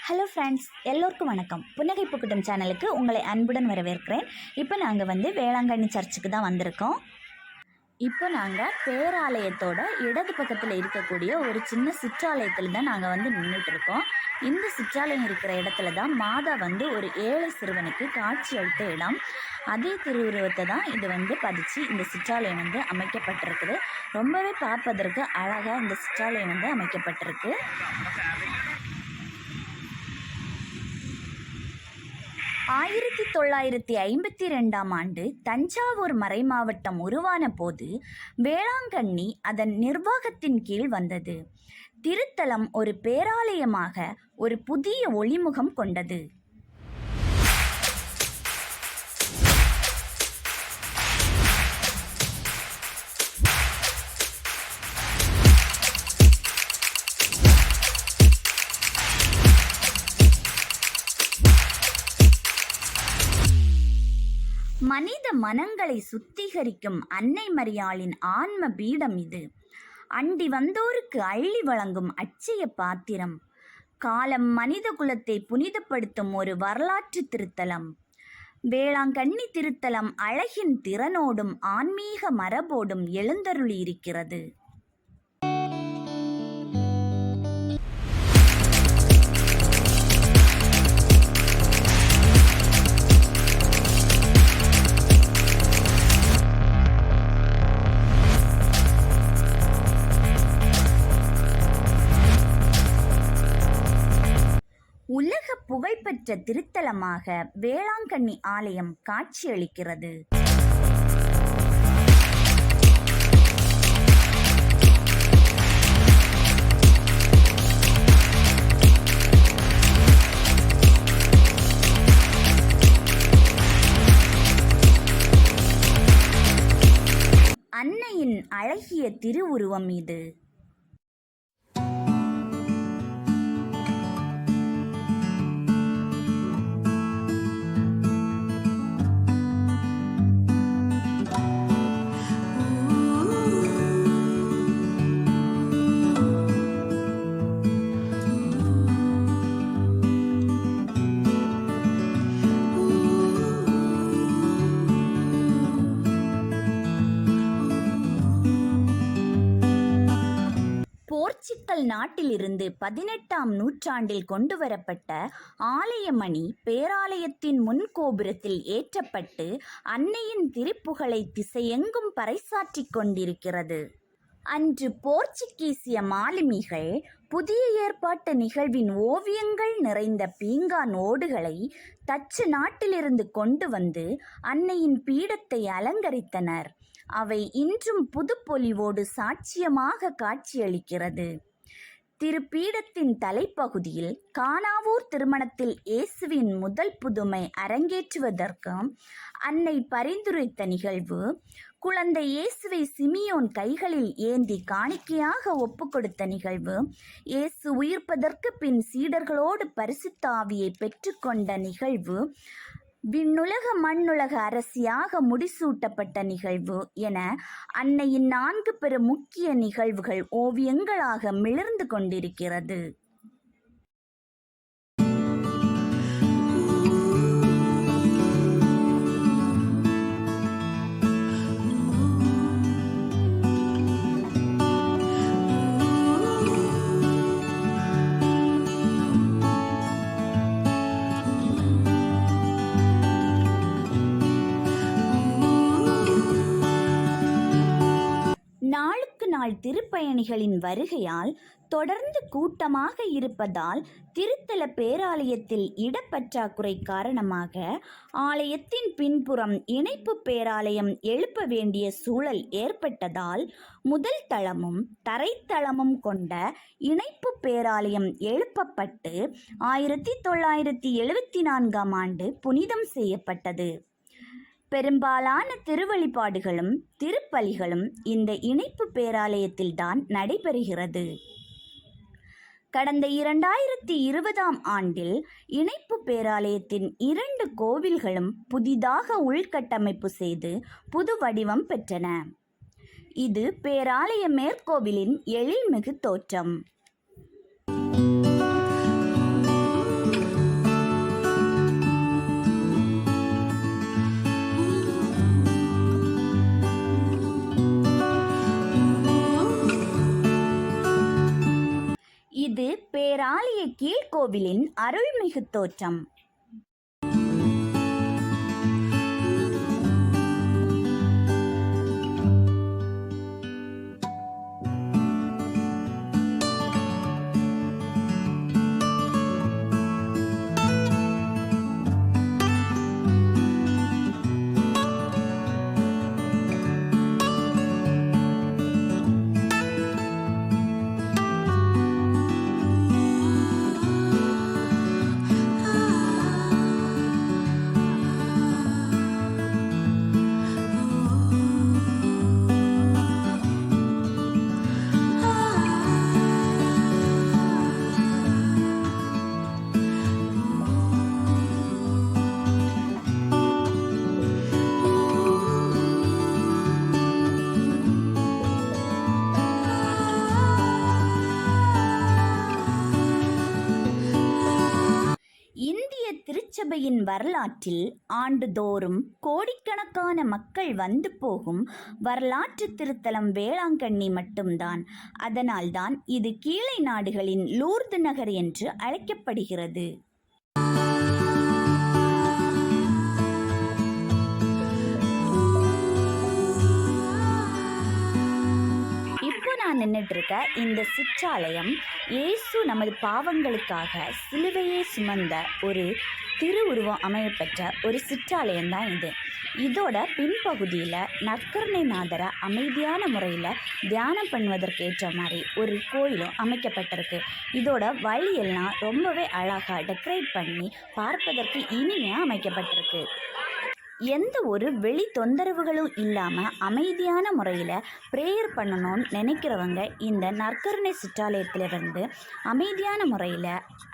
Hello friends, எல்லோருக்கும் வணக்கம். புன்னகை பூக்கட்டும் சேனலுக்கு உங்களை அன்புடன் வரவேற்கிறேன். இப்போ நாங்கள் வேளாங்கண்ணி சர்ச்சுக்கு தான் வந்திருக்கோம். இப்போ நாங்கள் பேராலயத்தோட இடது பக்கத்தில் இருக்கக்கூடிய ஒரு சின்ன சிற்றாலயத்தில் தான் நாங்கள் நின்றுட்டுருக்கோம். இந்த சிற்றாலயம் இருக்கிற இடத்துல தான் மாதா ஒரு ஏழை சிறுவனுக்கு காட்சி அளித்த இடம். அதே திருவுருவத்தை தான் இது பதிச்சு இந்த சிற்றாலயம் அமைக்கப்பட்டிருக்குது. ரொம்பவே பார்ப்பதற்கு அழகாக இந்த சிற்றாலயம் அமைக்கப்பட்டிருக்கு. 1952ஆம் ஆண்டு தஞ்சாவூர் மறைமாவட்டம் உருவான போது வேளாங்கண்ணி அதன் நிர்வாகத்தின் கீழ் வந்தது. திருத்தலம் ஒரு பேராலயமாக ஒரு புதிய ஒளிமுகம் கொண்டது. மனித மனங்களை சுத்திகரிக்கும் அன்னை மரியாளின் ஆன்ம பீடம் இது. அண்டி வந்தோருக்கு அள்ளி வழங்கும் அட்சய பாத்திரம். காலம் மனித குலத்தை புனிதப்படுத்தும் ஒரு வரலாற்று திருத்தலம். வேளாங்கண்ணி திருத்தலம் அழகின் திறனோடும் ஆன்மீக மரபோடும் எழுந்தருளி இருக்கிறது. உலக புகழ்பெற்ற திருத்தலமாக வேளாங்கண்ணி ஆலயம் காட்சியளிக்கிறது. அன்னையின் அழகிய திருவுருவம் இது. போர்ச்சுகல் நாட்டிலிருந்து 18ஆம் நூற்றாண்டில் கொண்டுவரப்பட்ட ஆலயமணி பேராலயத்தின் முன்கோபுரத்தில் ஏற்றப்பட்டு அன்னையின் திருப்புகழை திசையெங்கும் பறைசாற்றிக் கொண்டிருக்கிறது. அன்று போர்ச்சுகீசிய மாலுமிகள் புதிய ஏற்பாட்டு நிகழ்வின் ஓவியங்கள் நிறைந்த பீங்கான் ஓடுகளை டச்சு நாட்டிலிருந்து கொண்டு வந்து அன்னையின் பீடத்தை அலங்கரித்தனர். அவை இன்றும் புதுப்பொலிவோடு சாட்சியமாக காட்சியளிக்கிறது. திருப்பீடத்தின் தலைப்பகுதியில் கானாவூர் திருமணத்தில் இயேசுவின் முதல் புதுமை அரங்கேற்றுவதற்கு அன்னை பரிந்துரைத்த நிகழ்வு, குழந்தை இயேசுவை சிமியோன் கைகளில் ஏந்தி காணிக்கையாக ஒப்பு கொடுத்த நிகழ்வு, இயேசு உயிர்ப்பதற்கு பின் சீடர்களோடு பரிசுத்த ஆவியை பெற்றுக்கொண்ட நிகழ்வு, விண்ணுலக மண்ணுலக அரசியாக முடிசூட்டப்பட்ட நிகழ்வு என அன்னையின் 4 பெரும் முக்கிய நிகழ்வுகள் ஓவியங்களாக மிளர்ந்து கொண்டிருக்கிறது. நாளுக்கு நாள் திருப்பயணிகளின் வருகையால் தொடர்ந்து கூட்டமாக இருப்பதால் திருத்தல பேராலயத்தில் இடப்பற்றாக்குறை காரணமாக ஆலயத்தின் பின்புறம் இணைப்பு பேராலயம் எழுப்ப வேண்டிய சூழல் ஏற்பட்டதால் முதல் தளமும் தரைத்தளமும் கொண்ட இணைப்பு பேராலயம் எழுப்பப்பட்டு 1974ஆம் ஆண்டு புனிதம் செய்யப்பட்டது. பெரும்பாலான திருவழிபாடுகளும் திருப்பலிகளும் இந்த இணைப்பு பேராலயத்தில்தான் நடைபெறுகிறது. கடந்த 2020ஆம் ஆண்டில் இணைப்பு பேராலயத்தின் 2 கோவில்களும் புதிதாக உள்கட்டமைப்பு செய்து புது வடிவம் பெற்றன. இது பேராலய மேற்கோவிலின் எழில்மிகு தோற்றம். பேராலய கீழ்கோவிலின் அருள்மிகு தோற்றம். இந்திய திருச்சபையின் வரலாற்றில் ஆண்டுதோறும் கோடிக்கணக்கான மக்கள் வந்து போகும் வரலாற்று திருத்தலம் வேளாங்கண்ணி மட்டும்தான். அதனால்தான் இது கீழை நாடுகளின் லூர்து நகர் என்று அழைக்கப்படுகிறது. நான் நின்றுட்டு இருக்க இந்த சிற்றாலயம் இயேசு நமது பாவங்களுக்காக சிலுவையை சுமந்த ஒரு திருவுருவம் அமையப்பெற்ற ஒரு சிற்றாலயம் தான் இது. இதோட பின்பகுதியில் நற்கருணைநாதரை அமைதியான முறையில் தியானம் பண்ணுவதற்கு ஏற்ற மாதிரி ஒரு கோயிலும் அமைக்கப்பட்டிருக்கு. இதோட வழியெல்லாம் ரொம்பவே அழகாக டெக்கரேட் பண்ணி பார்ப்பதற்கு இனிமையாக அமைக்கப்பட்டிருக்கு. எந்த ஒரு வெளி தொந்தரவுகளும் இல்லாமல் அமைதியான முறையில் ப்ரேயர் பண்ணணும்னு நினைக்கிறவங்க இந்த நற்கருணை சிற்றாலயத்திலிருந்து அமைதியான முறையில்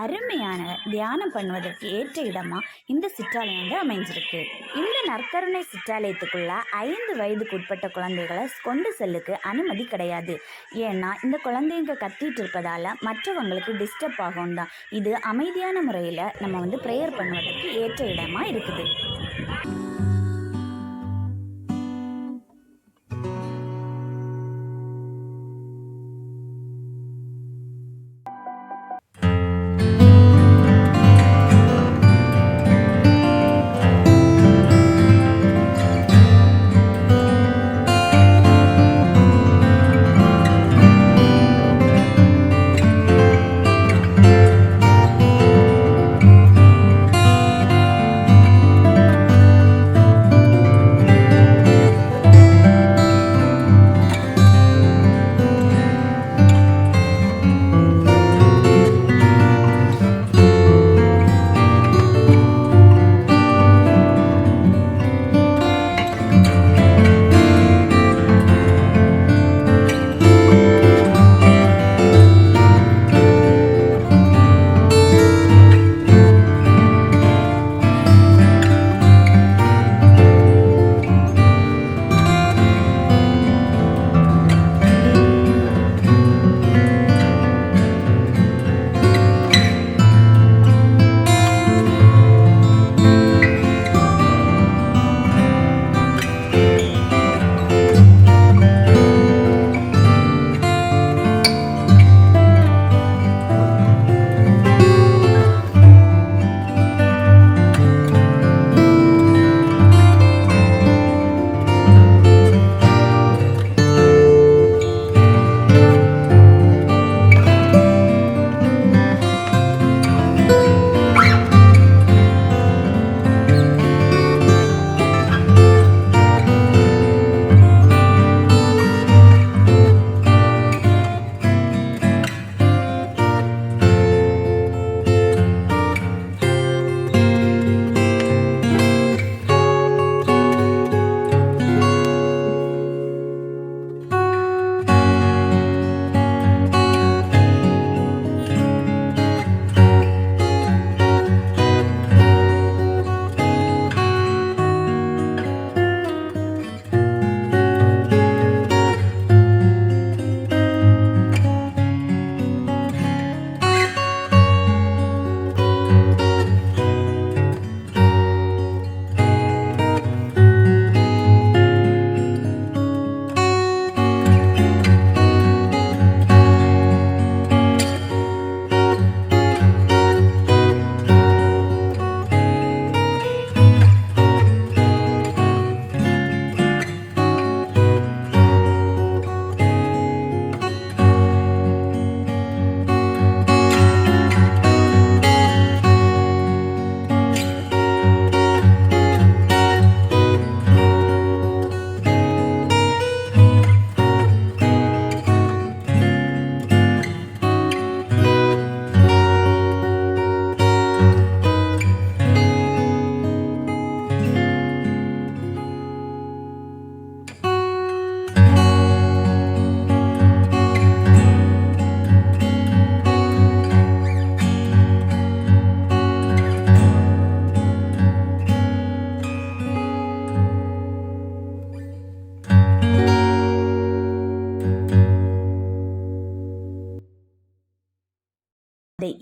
அருமையான தியானம் பண்ணுவதற்கு ஏற்ற இடமாக இந்த சிற்றாலயம் வந்து அமைஞ்சிருக்கு. இந்த நற்கருணை சிற்றாலயத்துக்குள்ள 5 வயதுக்கு உட்பட்ட குழந்தைகளை கொண்டு செல்லுக்கு அனுமதி கிடையாது. ஏன்னா இந்த குழந்தைங்க கத்திட்டு இருப்பதால் மற்றவங்களுக்கு டிஸ்டர்ப் ஆகும் தான். இது அமைதியான முறையில் நம்ம வந்து ப்ரேயர் பண்ணுவதற்கு ஏற்ற இடமாக இருக்குது.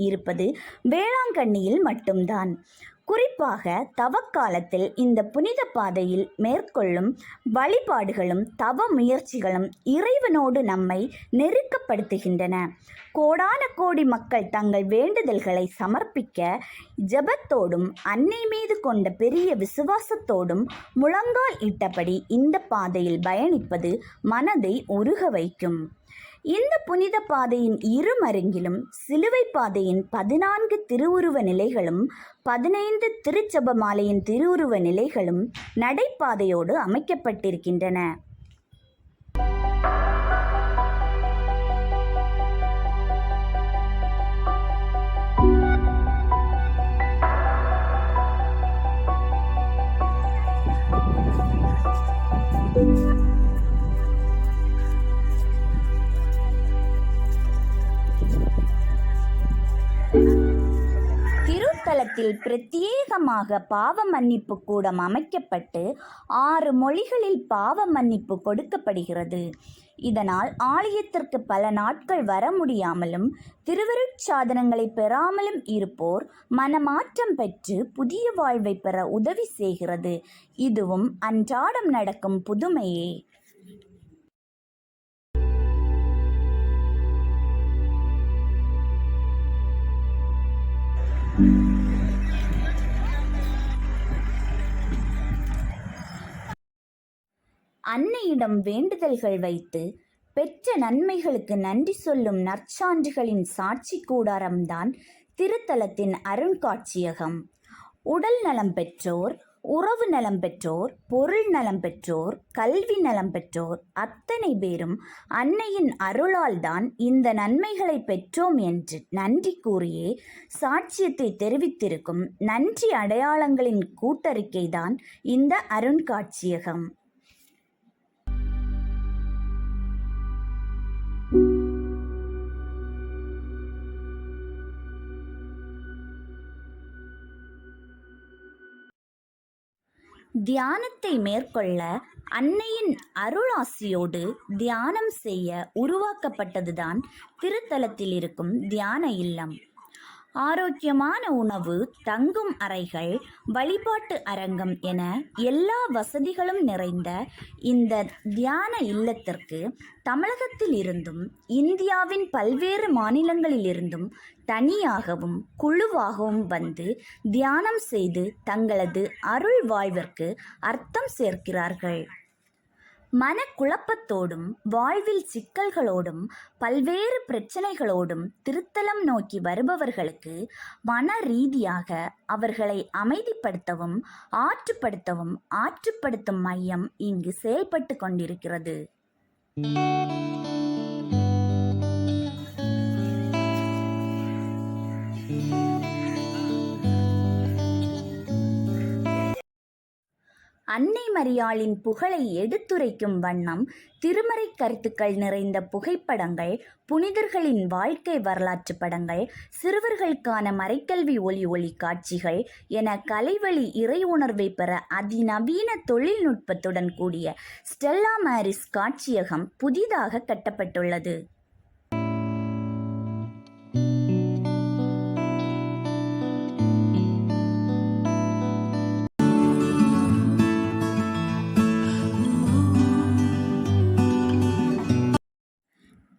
இருப்பது வேளாங்கண்ணியில் மட்டும்தான். குறிப்பாக தவக்காலத்தில் இந்த புனித பாதையில் மேற்கொள்ளும் வழிபாடுகளும் தவ முயற்சிகளும் இறைவனோடு நம்மை நெருக்கப்படுத்துகின்றன. கோடான கோடி மக்கள் தங்கள் வேண்டுதல்களை சமர்ப்பிக்க ஜெபத்தோடும் அன்னை மீது கொண்ட பெரிய விசுவாசத்தோடும் முழங்கால் இட்டபடி இந்த பாதையில் பயணிப்பது மனதை உருக வைக்கும். இந்த புனித பாதையின் இருமருங்கிலும் சிலுவை பாதையின் 14 திருவுருவ நிலைகளும் 15 திருச்செப மாலையின் திருவுருவ நிலைகளும் நடைபாதையோடு அமைக்கப்பட்டிருக்கின்றன. திருத்தலத்தில் பிரத்யேகமாக பாவ மன்னிப்பு கூடம் அமைக்கப்பட்டு 6 மொழிகளில் பாவ மன்னிப்பு கொடுக்கப்படுகிறது. இதனால் ஆலயத்திற்கு பல நாட்கள் வர முடியாமலும் திருவருட்சாதனங்களை பெறாமலும் இருப்போர் மனமாற்றம் பெற்று புதிய வாழ்வை பெற உதவி செய்கிறது. இதுவும் அன்றாடம் நடக்கும் புதுமையே. அன்னையிடம் வேண்டுதல்கள் வைத்து பெற்ற நன்மைகளுக்கு நன்றி சொல்லும் நற்சான்றுகளின் சாட்சி கூடாரம்தான் திருத்தலத்தின் அருங்காட்சியகம். உடல் நலம் பெற்றோர், உறவு நலம் பெற்றோர், பொருள் நலம் பெற்றோர், கல்வி நலம் பெற்றோர் அத்தனை பேரும் அன்னையின் அருளால் தான் இந்த நன்மைகளை பெற்றோம் என்று நன்றி கூறியே சாட்சியத்தை தெரிவித்திருக்கும் நன்றி அடையாளங்களின் கூட்டறிக்கைதான் இந்த அருங்காட்சியகம். தியானத்தை மேற்கொள்ள அன்னையின் அருளாசியோடு தியானம் செய்ய உருவாக்கப்பட்டதுதான் திருத்தலத்தில் இருக்கும் தியான இல்லம். ஆரோக்கியமான உணவு, தங்கும் அறைகள், வழிபாட்டு அரங்கம் என எல்லா வசதிகளும் நிறைந்த இந்த தியான இல்லத்திற்கு தமிழகத்தில் இருந்தும் இந்தியாவின் பல்வேறு மாநிலங்களிலிருந்தும் தனியாகவும் குழுவாகவும் வந்து தியானம் செய்து தங்களது அருள் வாழ்விற்கு அர்த்தம் சேர்க்கிறார்கள். மனக்குழப்பத்தோடும் வாழ்வில் சிக்கல்களோடும் பல்வேறு பிரச்சனைகளோடும் திருத்தலம் நோக்கி வருபவர்களுக்கு மன ரீதியாக அவர்களை அமைதிப்படுத்தவும் ஆற்றுப்படுத்தும் மையம் இங்கு செயல்பட்டு கொண்டிருக்கிறது. அன்னை மரியாளின் புகழை எடுத்துரைக்கும் வண்ணம் திருமறை கருத்துக்கள் நிறைந்த புகைப்படங்கள், புனிதர்களின் வாழ்க்கை வரலாற்று படங்கள், சிறுவர்களுக்கான மறைக்கல்வி ஒளி காட்சிகள் என கலைவழி இறை உணர்வை பெற அதிநவீன தொழில்நுட்பத்துடன் கூடிய ஸ்டெல்லா மேரிஸ் காட்சியகம் புதிதாக கட்டப்பட்டுள்ளது.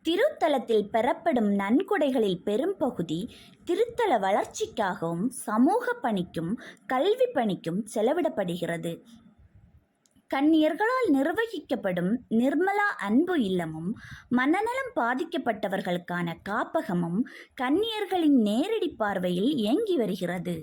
திருத்தலத்தில் பெறப்படும் நன்கொடைகளில் பெரும்பகுதி திருத்தல வளர்ச்சிக்காகவும் சமூக பணிக்கும் கல்வி பணிக்கும் செலவிடப்படுகிறது. கன்னியர்களால் நிர்வகிக்கப்படும் நிர்மலா அன்பு இல்லமும் மனநலம் பாதிக்கப்பட்டவர்களுக்கான காப்பகமும் கன்னியர்களின் நேரடி பார்வையில் இயங்கி வருகிறது.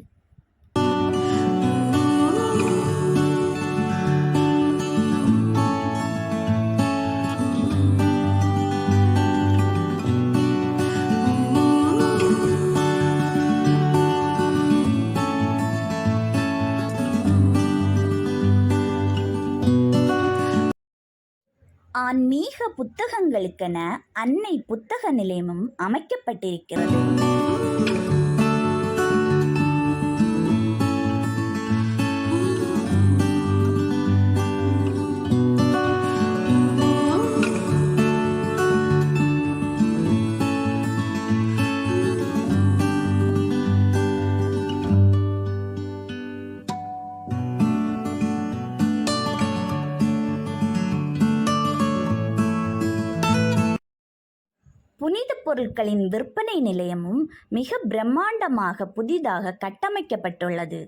ஆன்மீக புத்தகங்களுக்கென அன்னை புத்தக நிலையமும் அமைக்கப்பட்டிருக்கிறது. பொருட்களின் விற்பனை நிலையமும் மிக பிரம்மாண்டமாக புதிதாக கட்டமைக்கப்பட்டுள்ளது.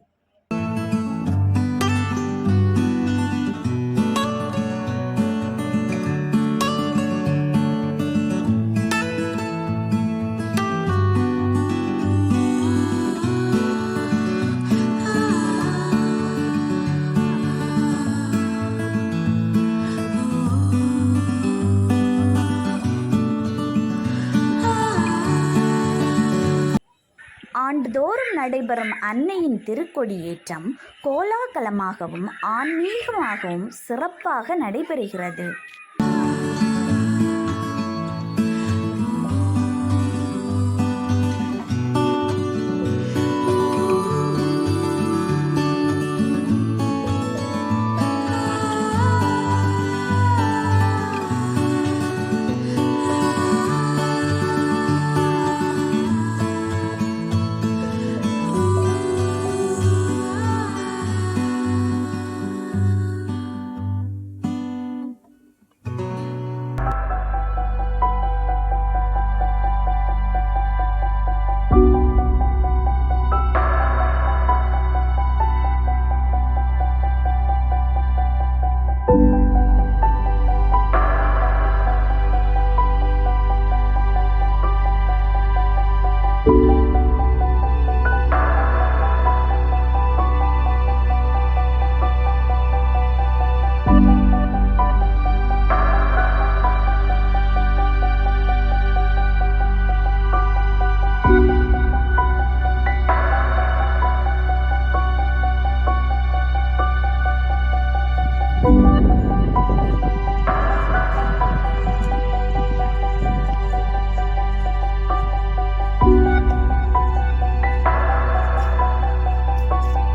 ஆண்டுதோறும் நடைபெறும் அன்னையின் திருக்கொடியேற்றம் கோலாகலமாகவும் ஆன்மீகமாகவும் சிறப்பாக நடைபெறுகிறது.